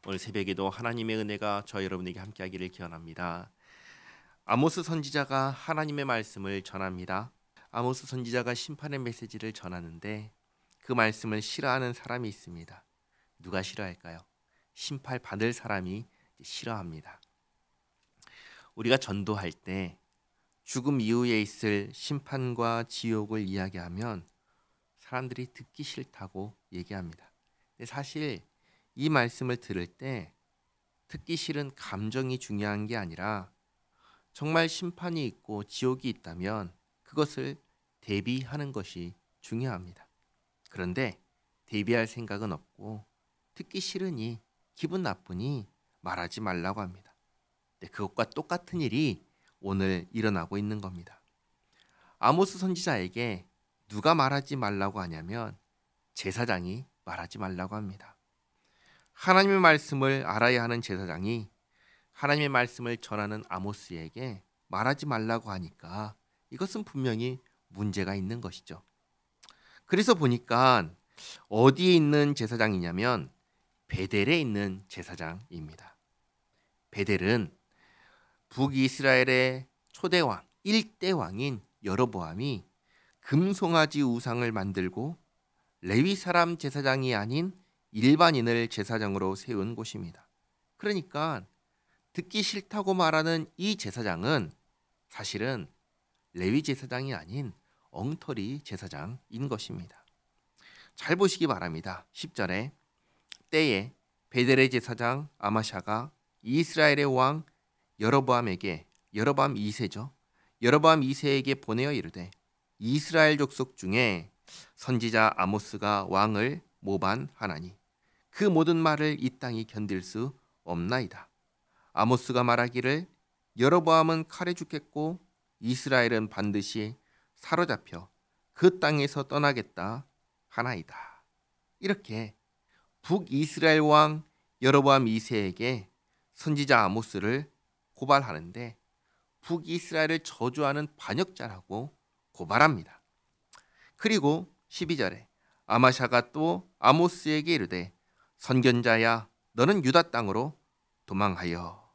오늘 새벽에도 하나님의 은혜가 저 여러분에게 함께하기를 기원합니다. 아모스 선지자가 하나님의 말씀을 전합니다. 아모스 선지자가 심판의 메시지를 전하는데 그 말씀을 싫어하는 사람이 있습니다. 누가 싫어할까요? 심판 받을 사람이 싫어합니다. 우리가 전도할 때 죽음 이후에 있을 심판과 지옥을 이야기하면 사람들이 듣기 싫다고 얘기합니다. 근데 사실 이 말씀을 들을 때 듣기 싫은 감정이 중요한 게 아니라 정말 심판이 있고 지옥이 있다면 그것을 대비하는 것이 중요합니다. 그런데 대비할 생각은 없고 듣기 싫으니 기분 나쁘니 말하지 말라고 합니다. 네, 그것과 똑같은 일이 오늘 일어나고 있는 겁니다. 아모스 선지자에게 누가 말하지 말라고 하냐면 제사장이 말하지 말라고 합니다. 하나님의 말씀을 알아야 하는 제사장이 하나님의 말씀을 전하는 아모스에게 말하지 말라고 하니까 이것은 분명히 문제가 있는 것이죠. 그래서 보니까 어디에 있는 제사장이냐면 베델에 있는 제사장입니다. 베델은 북이스라엘의 초대왕, 1대 왕인 여로보암이 금송아지 우상을 만들고 레위 사람 제사장이 아닌 일반인을 제사장으로 세운 곳입니다. 그러니까 듣기 싫다고 말하는 이 제사장은 사실은 레위 제사장이 아닌 엉터리 제사장인 것입니다. 잘 보시기 바랍니다. 10절에 때에 베델의 제사장 아마샤가 이스라엘의 왕 여로보암에게, 여로보암 2세죠. 여로보암 2세에게 보내어 이르되 이스라엘 족속 중에 선지자 아모스가 왕을 모반하나니 그 모든 말을 이 땅이 견딜 수 없나이다. 아모스가 말하기를 여로보암은 칼에 죽겠고 이스라엘은 반드시 사로잡혀 그 땅에서 떠나겠다 하나이다. 이렇게 북이스라엘 왕 여로보암 2세에게 선지자 아모스를 고발하는데 북이스라엘을 저주하는 반역자라고 고발합니다. 그리고 12절에 아마샤가 또 아모스에게 이르되 선견자야 너는 유다 땅으로 도망하여.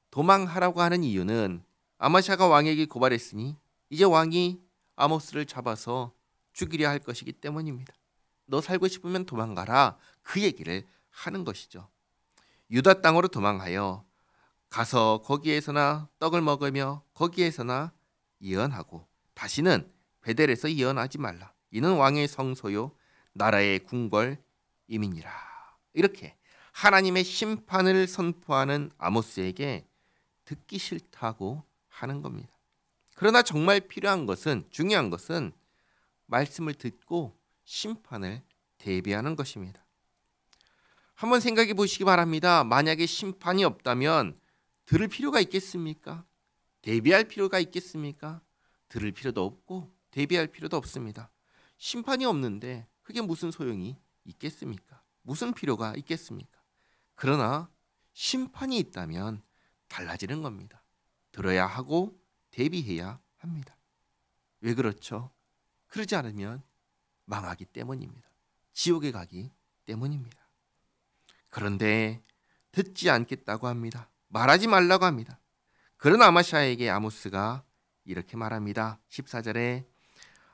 도망하라고 하는 이유는 아마샤가 왕에게 고발했으니 이제 왕이 아모스를 잡아서 죽이려 할 것이기 때문입니다. 너 살고 싶으면 도망가라, 그 얘기를 하는 것이죠. 유다 땅으로 도망하여 가서 거기에서나 떡을 먹으며 거기에서나 예언하고 다시는 베델에서 예언하지 말라. 이는 왕의 성소요 나라의 궁궐임이니라. 이렇게 하나님의 심판을 선포하는 아모스에게 듣기 싫다고 하는 겁니다. 그러나 정말 필요한 것은, 중요한 것은 말씀을 듣고 심판을 대비하는 것입니다. 한번 생각해 보시기 바랍니다. 만약에 심판이 없다면 들을 필요가 있겠습니까? 대비할 필요가 있겠습니까? 들을 필요도 없고 대비할 필요도 없습니다. 심판이 없는데 그게 무슨 소용이 있겠습니까? 무슨 필요가 있겠습니까? 그러나 심판이 있다면 달라지는 겁니다. 들어야 하고 대비해야 합니다. 왜 그렇죠? 그러지 않으면 망하기 때문입니다. 지옥에 가기 때문입니다. 그런데 듣지 않겠다고 합니다. 말하지 말라고 합니다. 그런 아마샤에게 아모스가 이렇게 말합니다. 14절에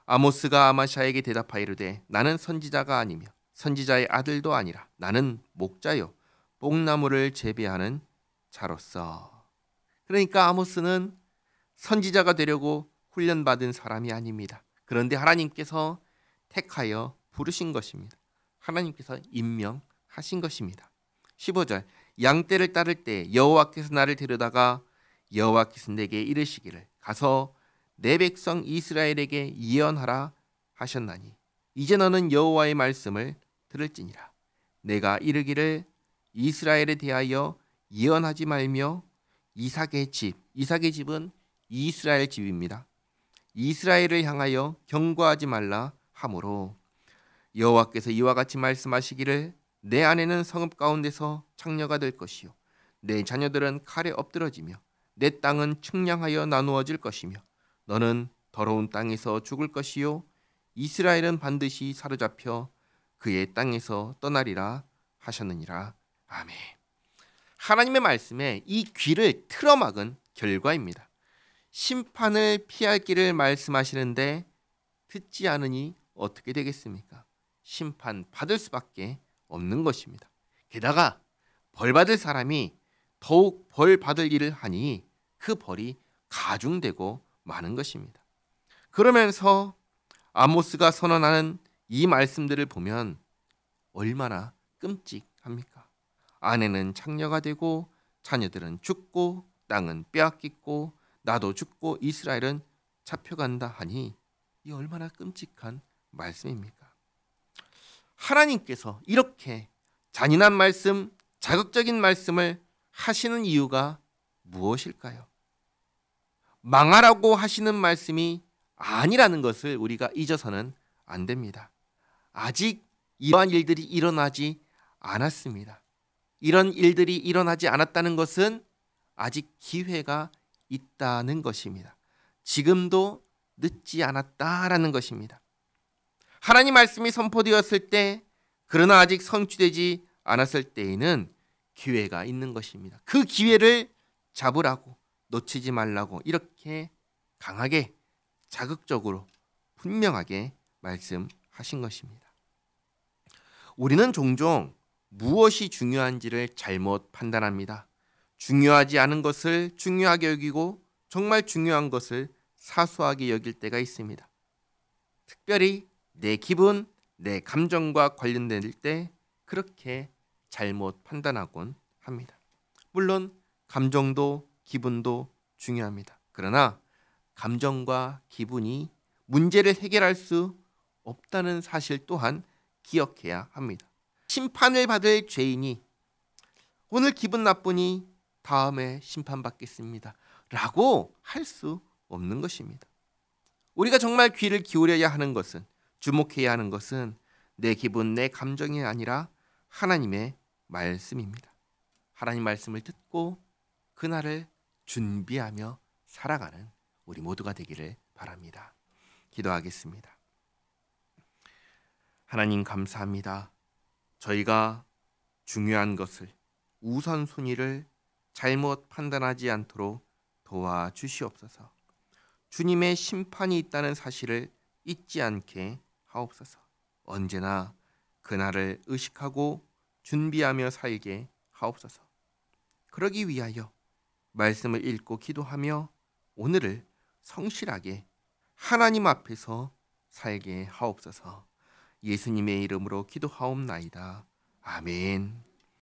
아모스가 아마샤에게 대답하여 이르되 나는 선지자가 아니며 선지자의 아들도 아니라 나는 목자요 뽕나무를 재배하는 자로서. 그러니까 아모스는 선지자가 되려고 훈련받은 사람이 아닙니다. 그런데 하나님께서 택하여 부르신 것입니다. 하나님께서 임명하신 것입니다. 15절 양떼를 따를 때 여호와께서 나를 데려다가 여호와께서 내게 이르시기를 가서 내 백성 이스라엘에게 예언하라 하셨나니 이제 너는 여호와의 말씀을 들을지니라. 내가 이르기를 이스라엘에 대하여 예언하지 말며 이삭의 집은 이스라엘 집입니다. 이스라엘을 향하여 경고하지 말라 하므로 여호와께서 이와 같이 말씀하시기를 내 아내는 성읍 가운데서 창녀가 될 것이요 내 자녀들은 칼에 엎드러지며 내 땅은 측량하여 나누어질 것이며 너는 더러운 땅에서 죽을 것이요 이스라엘은 반드시 사로잡혀 그의 땅에서 떠나리라 하셨느니라. 아멘. 하나님의 말씀에 이 귀를 틀어막은 결과입니다. 심판을 피할 길을 말씀하시는데 듣지 않으니 어떻게 되겠습니까? 심판 받을 수밖에 없는 것입니다. 게다가 벌 받을 사람이 더욱 벌 받을 일을 하니 그 벌이 가중되고 마는 것입니다. 그러면서 아모스가 선언하는 이 말씀들을 보면 얼마나 끔찍합니까? 아내는 창녀가 되고 자녀들은 죽고 땅은 빼앗기고 나도 죽고 이스라엘은 잡혀간다 하니 이 얼마나 끔찍한 말씀입니까? 하나님께서 이렇게 잔인한 말씀, 자극적인 말씀을 하시는 이유가 무엇일까요? 망하라고 하시는 말씀이 아니라는 것을 우리가 잊어서는 안 됩니다. 아직 이러한 일들이 일어나지 않았습니다. 이런 일들이 일어나지 않았다는 것은 아직 기회가 있다는 것입니다. 지금도 늦지 않았다라는 것입니다. 하나님 말씀이 선포되었을 때, 그러나 아직 성취되지 않았을 때에는 기회가 있는 것입니다. 그 기회를 잡으라고, 놓치지 말라고 이렇게 강하게, 자극적으로, 분명하게 말씀하신 것입니다. 우리는 종종 무엇이 중요한지를 잘못 판단합니다. 중요하지 않은 것을 중요하게 여기고 정말 중요한 것을 사소하게 여길 때가 있습니다. 특별히 내 기분, 내 감정과 관련될 때 그렇게 잘못 판단하곤 합니다. 물론 감정도 기분도 중요합니다. 그러나 감정과 기분이 문제를 해결할 수 없다는 사실 또한 기억해야 합니다. 심판을 받을 죄인이 오늘 기분 나쁘니 다음에 심판받겠습니다 라고 할 수 없는 것입니다. 우리가 정말 귀를 기울여야 하는 것은, 주목해야 하는 것은 내 기분, 내 감정이 아니라 하나님의 말씀입니다. 하나님 말씀을 듣고 그날을 준비하며 살아가는 우리 모두가 되기를 바랍니다. 기도하겠습니다. 하나님 감사합니다. 저희가 중요한 것을, 우선순위를 잘못 판단하지 않도록 도와주시옵소서. 주님의 심판이 있다는 사실을 잊지 않게 하옵소서. 언제나 그날을 의식하고 준비하며 살게 하옵소서. 그러기 위하여 말씀을 읽고 기도하며 오늘을 성실하게 하나님 앞에서 살게 하옵소서. 예수님의 이름으로 기도하옵나이다. 아멘.